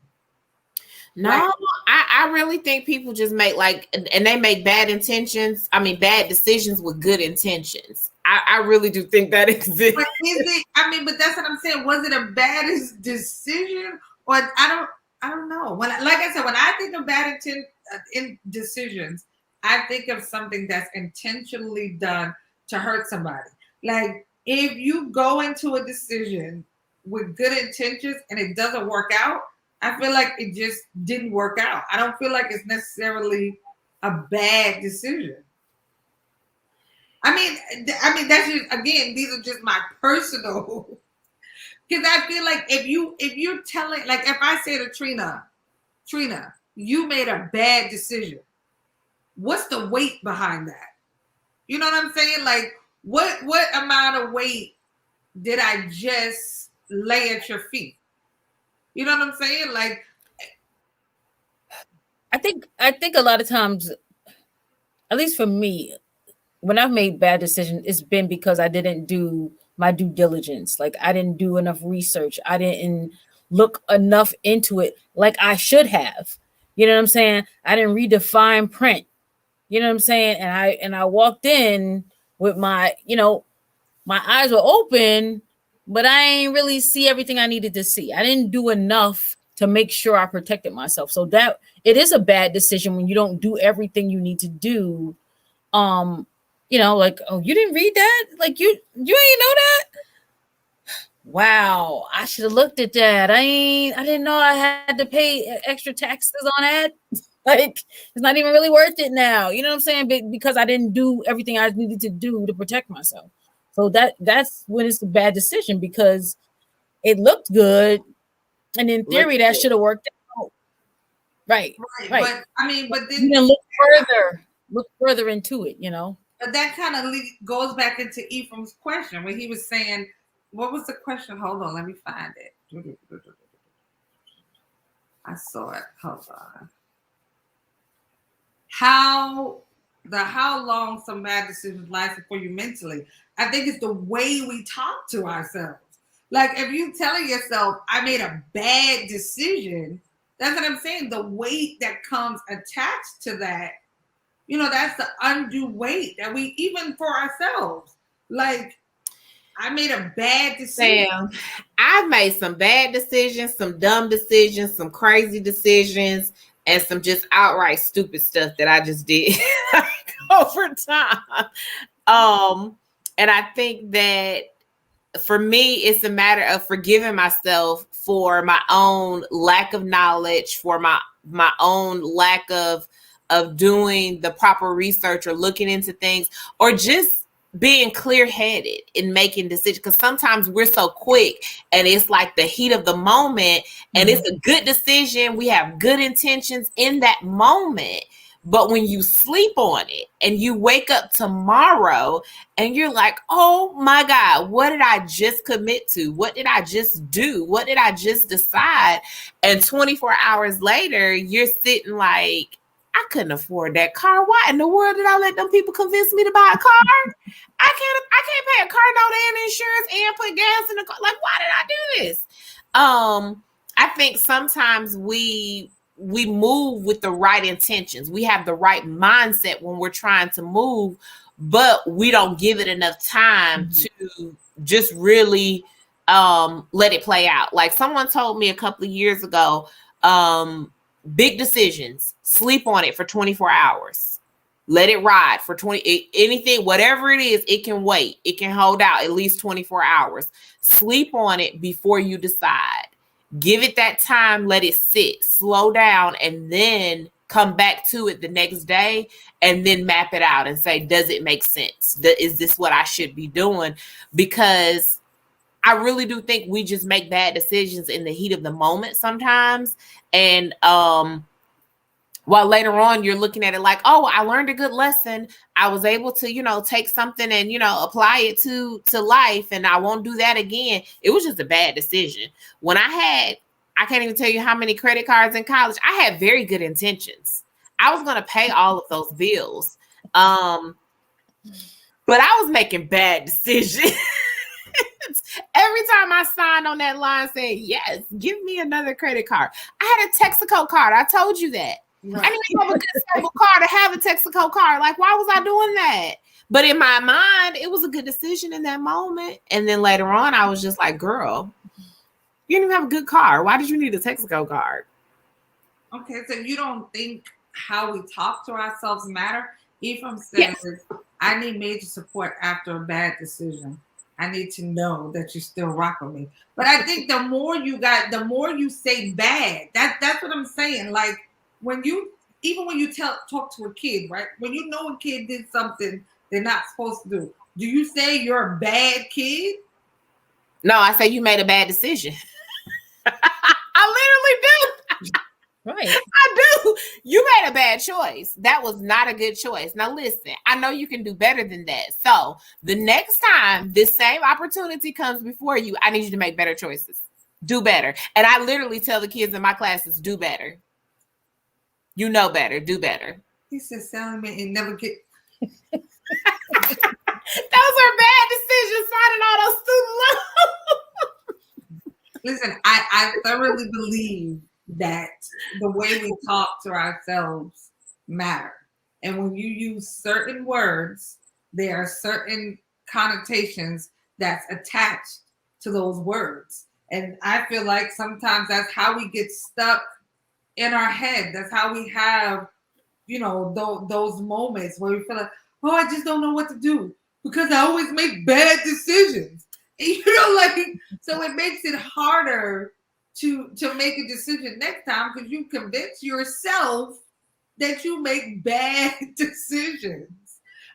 No, like, I really think people just make and they make bad decisions with good intentions. I really do think that exists. But but that's what I'm saying. Was it a bad decision? Or I don't know. Like I said, when I think of bad in decisions, I think of something that's intentionally done to hurt somebody. Like if you go into a decision with good intentions and it doesn't work out, I feel like it just didn't work out. I don't feel like it's necessarily a bad decision. I mean, that's just, again, these are just my personal. Because I feel like if you're telling, like if I say to Trina, you made a bad decision. What's the weight behind that? You know what I'm saying? Like what amount of weight did I just lay at your feet? You know what I'm saying? Like, I think a lot of times, at least for me, when I've made bad decisions, it's been because I didn't do my due diligence. Like I didn't do enough research. I didn't look enough into it like I should have. You know what I'm saying? I didn't read the fine print. You know what I'm saying? And I walked in with my eyes were open, but I ain't really see everything I needed to see. I didn't do enough to make sure I protected myself. So that it is a bad decision when you don't do everything you need to do. Like, oh, you didn't read that? Like you ain't know that? Wow, I should have looked at that. I didn't know I had to pay extra taxes on that. Like it's not even really worth it now. You know what I'm saying? Because I didn't do everything I needed to do to protect myself. So that's when it's a bad decision because it looked good, and in theory that should have worked out. Right. But I mean, but then you can look further into it, you know. But that kind of goes back into Ephraim's question when he was saying, "What was the question?" Hold on, let me find it. I saw it. Hold on. How long some bad decisions last for you mentally? I think it's the way we talk to ourselves. Like if you telling yourself, I made a bad decision, that's what I'm saying. The weight that comes attached to that, you know, that's the undue weight that we, even for ourselves, like I made a bad decision. Sam, I've made some bad decisions, some dumb decisions, some crazy decisions, and some just outright stupid stuff that I just did over time. And I think that for me, it's a matter of forgiving myself for my own lack of knowledge, for my own lack of doing the proper research or looking into things, or just being clear-headed in making decisions. Because sometimes we're so quick and it's like the heat of the moment, and it's a good decision. We have good intentions in that moment. But when you sleep on it and you wake up tomorrow and you're like, oh my God, what did I just commit to? What did I just do? What did I just decide? And 24 hours later, you're sitting like, I couldn't afford that car. Why in the world did I let them people convince me to buy a car? I can't pay a car note and insurance and put gas in the car. Like, why did I do this? I think sometimes we move with the right intentions. We have the right mindset when we're trying to move, but we don't give it enough time to just really let it play out. Like someone told me a couple of years ago, big decisions, sleep on it for 24 hours. Let it ride for 20, anything, whatever it is, it can wait. It can hold out at least 24 hours. Sleep on it before you decide. Give it that time, let it sit, slow down, and then come back to it the next day and then map it out and say, does it make sense? Is this what I should be doing? Because I really do think we just make bad decisions in the heat of the moment sometimes. And while later on you're looking at it like, oh, I learned a good lesson. I was able to, take something and, apply it to life, and I won't do that again. It was just a bad decision. When I can't even tell you how many credit cards in college. I had very good intentions. I was going to pay all of those bills. But I was making bad decisions. Every time I signed on that line saying, yes, give me another credit card. I had a Texaco card. I told you that. Right. I didn't even have a good sample card to have a Texaco card. Like, why was I doing that? But in my mind, it was a good decision in that moment. And then later on, I was just like, girl, you didn't even have a good car. Why did you need a Texaco card? Okay, so you don't think how we talk to ourselves matter? Ephraim says, yes. I need major support after a bad decision. I need to know that you still rock with me. But I think the more you say bad. That's what I'm saying. Like when you talk to a kid, right? When you know a kid did something they're not supposed to do you say you're a bad kid? No, I say you made a bad decision. I literally do. Right. I do. You made a bad choice. That was not a good choice. Now listen, I know you can do better than that. So the next time this same opportunity comes before you, I need you to make better choices. Do better. And I literally tell the kids in my classes, do better. You know better. Do better. He said, Salome, and never get. Those are bad decisions, signing all those student loans. Listen, I thoroughly believe that the way we talk to ourselves matter. And when you use certain words, there are certain connotations that's attached to those words. And I feel like sometimes that's how we get stuck in our head. That's how we have, those moments where we feel like, oh, I just don't know what to do because I always make bad decisions. And, so it makes it harder to make a decision next time because you convince yourself that you make bad decisions.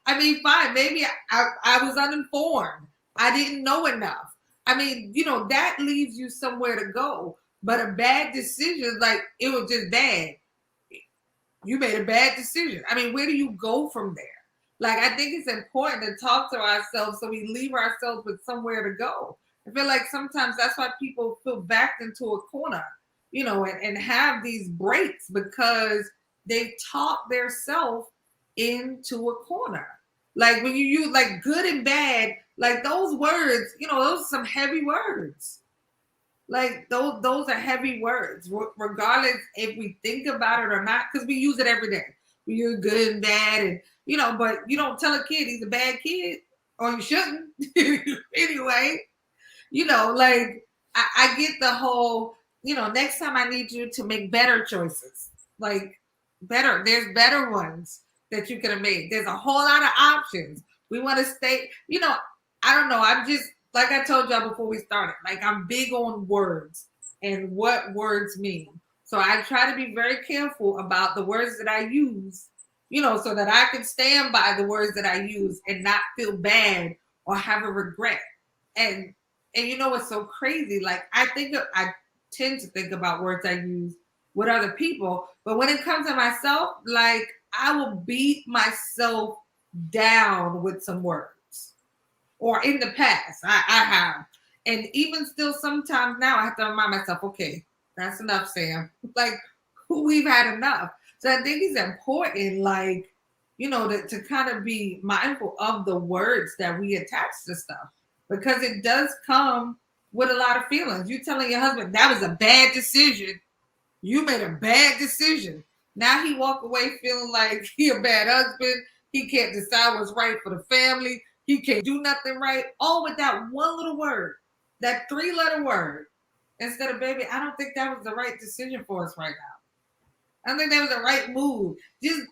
I mean, fine, maybe I was uninformed. I didn't know enough. I mean, that leaves you somewhere to go. But a bad decision, like it was just bad. You made a bad decision. I mean, where do you go from there? Like, I think it's important to talk to ourselves so we leave ourselves with somewhere to go. I feel like sometimes that's why people feel backed into a corner, and have these breaks because they talk their self into a corner. Like when you use like good and bad, like those words, those are some heavy words. Like those are heavy words, regardless if we think about it or not, because we use it every day. We use good and bad, and but you don't tell a kid he's a bad kid, or you shouldn't. Anyway, like I get the whole, next time I need you to make better choices, like better. There's better ones that you could have made. There's a whole lot of options. We want to stay, I don't know. like I told y'all before we started, like I'm big on words and what words mean. So I try to be very careful about the words that I use, so that I can stand by the words that I use and not feel bad or have a regret. And you know what's so crazy? Like I tend to think about words I use with other people, but when it comes to myself, like I will beat myself down with some words. Or in the past, I have. And even still sometimes now I have to remind myself, okay, that's enough, Sam. Like we've had enough. So I think it's important, like, to kind of be mindful of the words that we attach to stuff, because it does come with a lot of feelings. You telling your husband that was a bad decision. You made a bad decision. Now he walk away feeling like he a bad husband. He can't decide what's right for the family. He can't do nothing right. All with that one little word, that 3-letter word. Instead of, baby, I don't think that was the right decision for us right now. I don't think that was the right move. Just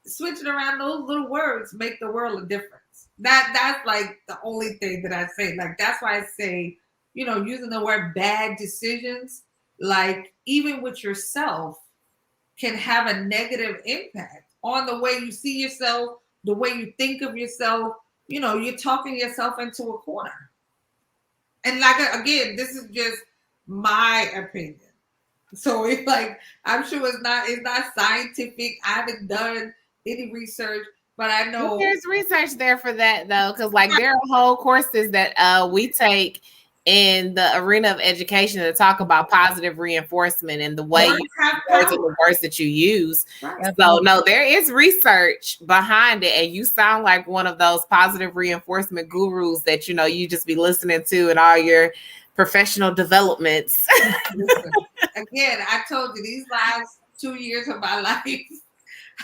switching around those little words make the world a difference. That's like the only thing that I say. Like that's why I say, using the word bad decisions, like even with yourself, can have a negative impact on the way you see yourself, the way you think of yourself. You're talking yourself into a corner. And like again, this is just my opinion. So it's like I'm sure it's not scientific. I haven't done any research, but I know there's research there for that though, because like there are whole courses that we take in the arena of education to talk about positive reinforcement and the way you use the words that you use. Right. So no, there is research behind it, and you sound like one of those positive reinforcement gurus that you just be listening to in all your professional developments. Listen, again, I told you these last 2 years of my life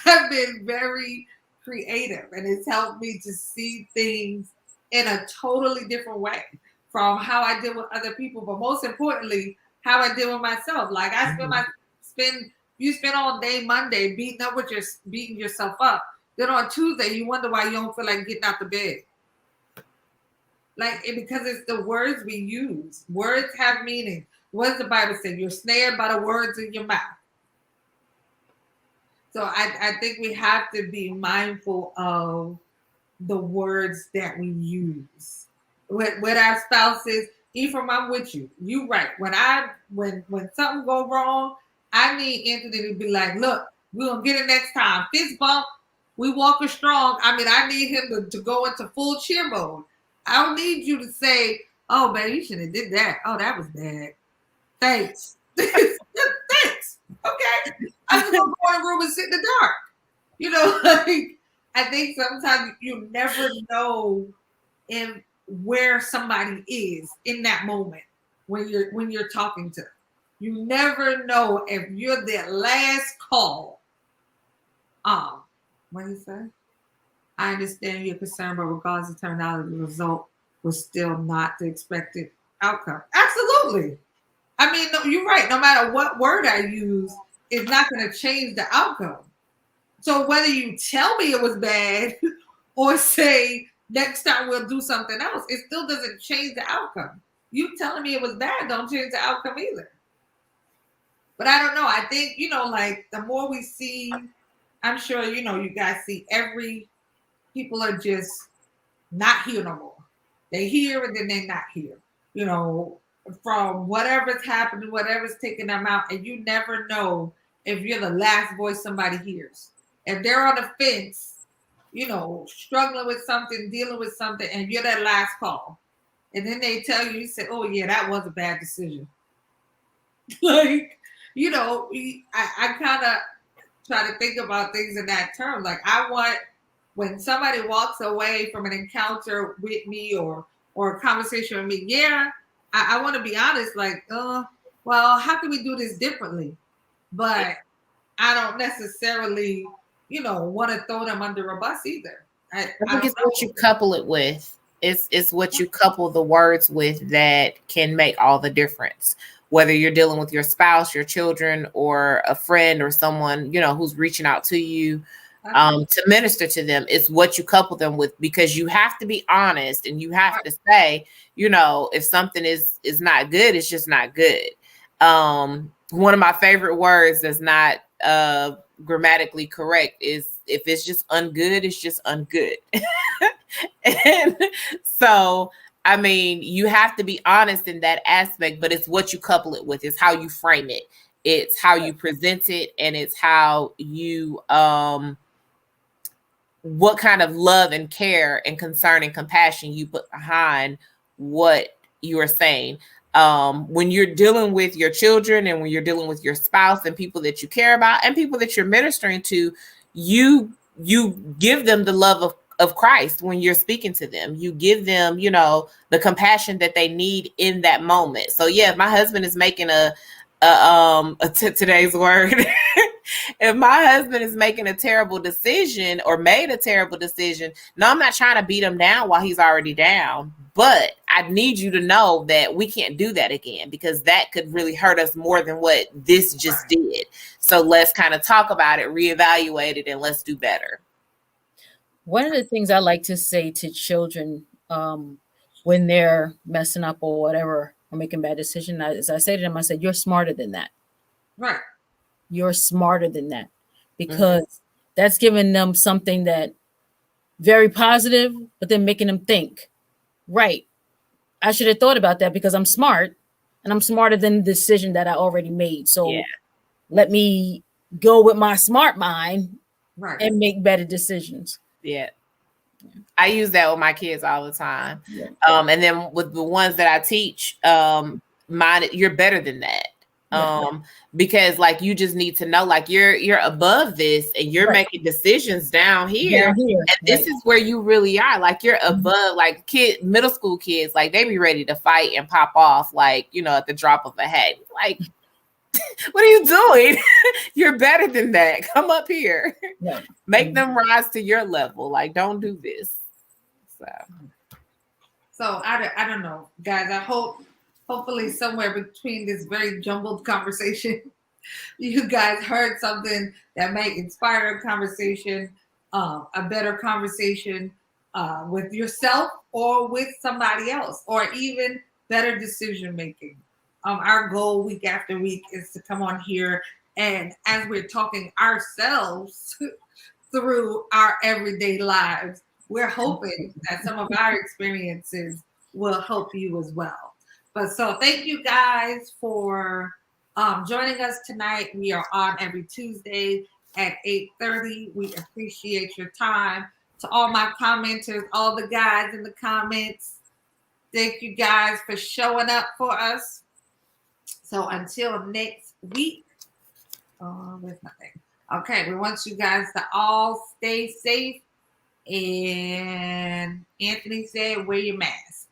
have been very creative, and it's helped me to see things in a totally different way from how I deal with other people, but most importantly, how I deal with myself. Like I you spend all day Monday beating yourself up. Then on Tuesday, you wonder why you don't feel like getting out the bed. Because it's the words we use. Words have meaning. What does the Bible say? You're snared by the words in your mouth. So I think we have to be mindful of the words that we use with our spouses. Ephraim, I'm with you. You right. When something go wrong, I need Anthony to be like, look, we're gonna get it next time. Fist bump, we walking strong. I mean, I need him to go into full cheer mode. I don't need you to say, oh, baby, you shouldn't have did that. Oh, that was bad. Thanks. Thanks. Okay. I'm just gonna go in the room and sit in the dark. I think sometimes you never know where somebody is in that moment when you're talking to them. You never know if you're their last call. What do you say? I understand your concern, but regardless of terminology, the result was still not the expected outcome. Absolutely. I mean, no, you're right. No matter what word I use, it's not going to change the outcome. So whether you tell me it was bad or say next time we'll do something else, it still doesn't change the outcome. You telling me it was bad don't change the outcome either. But I don't know. I think, like the more we see, I'm sure, you guys see people are just not here no more. They here and then they're not here. From whatever's happening, whatever's taking them out, and you never know if you're the last voice somebody hears. If they're on the fence, struggling with something, dealing with something, and you're that last call, and then they tell you, you say, oh yeah, that was a bad decision. I kind of try to think about things in that term. Like I want, when somebody walks away from an encounter with me or a conversation with me, yeah, I want to be honest, like, well, how can we do this differently? But I don't necessarily, want to throw them under a bus either. I think it's what you couple it with. It's what you couple the words with that can make all the difference. Whether you're dealing with your spouse, your children, or a friend or someone, who's reaching out to you. to minister to them. It's what you couple them with, because you have to be honest and you have to say, you know, if something is not good, it's just not good. One of my favorite words that's not grammatically correct is, if it's just ungood, it's just ungood. And so, I mean, you have to be honest in that aspect, but it's what you couple it with. It's how you frame it. It's how you present it, and it's how you what kind of love and care and concern and compassion you put behind what you are saying. When you're dealing with your children and when you're dealing with your spouse and people that you care about and people that you're ministering to, you give them the love of Christ. When you're speaking to them, you give them, you know, the compassion that they need in that moment. So yeah, if my husband is making today's word, if my husband is making a terrible decision or made a terrible decision, no, I'm not trying to beat him down while he's already down, but I need you to know that we can't do that again, because that could really hurt us more than what this just did. So let's kind of talk about it, reevaluate it, and let's do better. One of the things I like to say to children when they're messing up or whatever, or making bad decisions, as I say to them, I said, you're smarter than that. Right. You're smarter than that, because that's giving them something that very positive, but then making them think, right, I should have thought about that because I'm smart and I'm smarter than the decision that I already made. So let me go with my smart mind and make better decisions. Yeah. I use that with my kids all the time. Yeah. And then with the ones that I teach, you're better than that. Because like, you just need to know, like, you're above this and you're making decisions down here. And this is where you really are. Like, you're above, like, middle school kids, like, they be ready to fight and pop off, like, you know, at the drop of a hat. Like, what are you doing? You're better than that. Come up here. Make them rise to your level. Like, don't do this. So I don't know, guys. I hopefully somewhere between this very jumbled conversation, you guys heard something that may inspire a conversation, a better conversation with yourself or with somebody else, or even better decision making. Our goal week after week is to come on here, and as we're talking ourselves through our everyday lives, we're hoping that some of our experiences will help you as well. But so thank you guys for joining us tonight. We are on every Tuesday at 8:30. We appreciate your time. To all my commenters, all the guys in the comments, thank you guys for showing up for us. So until next week, there's nothing. Okay, we want you guys to all stay safe. And Anthony said, wear your mask.